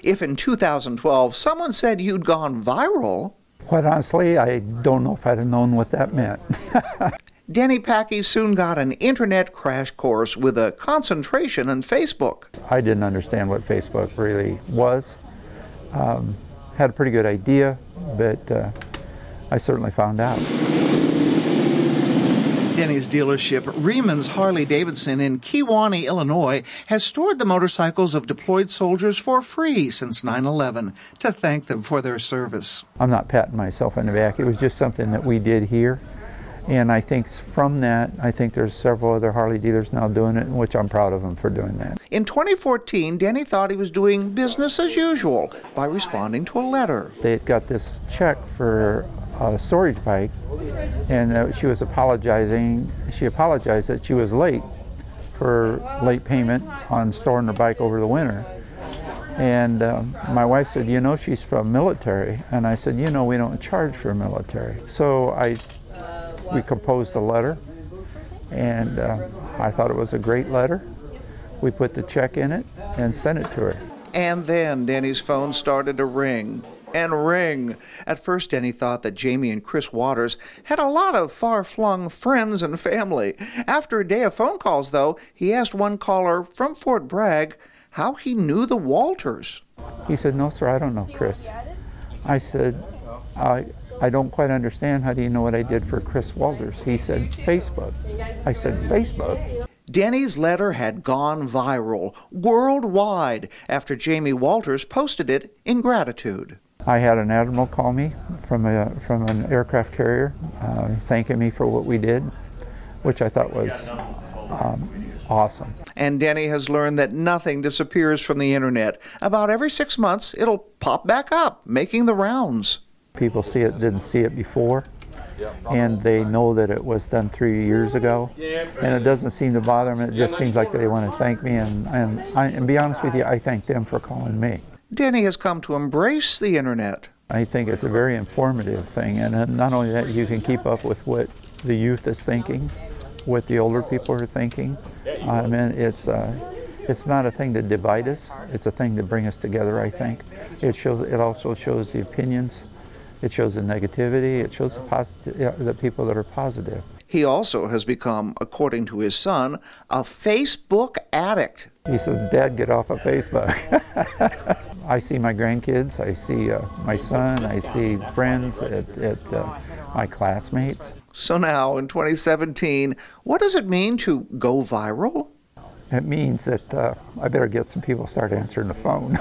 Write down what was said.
If in 2012 someone said you'd gone viral, quite honestly, I don't know if I'd have known what that meant. Dennis Packee soon got an internet crash course with a concentration on Facebook. I didn't understand what Facebook really was. Had a pretty good idea, but I certainly found out. Denny's dealership, Reman's Harley-Davidson in Kewanee, Illinois, has stored the motorcycles of deployed soldiers for free since 9/11 to thank them for their service. I'm not patting myself on the back. It was just something that we did here. And I think from that, I think there's several other Harley dealers now doing it, which I'm proud of them for doing that. In 2014, Denny thought he was doing business as usual by responding to a letter. They got this check for a storage bike, and she was apologizing. She apologized that she was late for late payment on storing her bike over the winter. And my wife said, you know, she's from military. And I said, you know, we don't charge for military. So we composed a letter, and I thought it was a great letter. We put the check in it and sent it to her. And then Denny's phone started to ring and ring. At first, Denny thought that Jamie and Chris Waters had a lot of far-flung friends and family. After a day of phone calls, though, he asked one caller from Fort Bragg how he knew the Walters. He said, no, sir, I don't know Chris. I said, I don't quite understand. How do you know what I did for Chris Walters? He said, Facebook. I said, Facebook? Denny's letter had gone viral worldwide after Jamie Walters posted it in gratitude. I had an admiral call me from an aircraft carrier thanking me for what we did, which I thought was awesome. And Denny has learned that nothing disappears from the internet. About every 6 months, it'll pop back up, making the rounds. People see it, didn't see it before, and they know that it was done 3 years ago, and it doesn't seem to bother them. It just seems like they want to thank me, and be honest with you, I thank them for calling me. Denny has come to embrace the internet. I think it's a very informative thing, and not only that, you can keep up with what the youth is thinking, what the older people are thinking. I mean, it's not a thing to divide us. It's a thing to bring us together, I think. It also shows the opinions. It shows the negativity. It shows the people that are positive. He also has become, according to his son, a Facebook addict. He says, Dad, get off of Facebook. I see my grandkids. I see my son. I see friends at my classmates. So now, in 2017, what does it mean to go viral? It means that I better get some people to start answering the phone.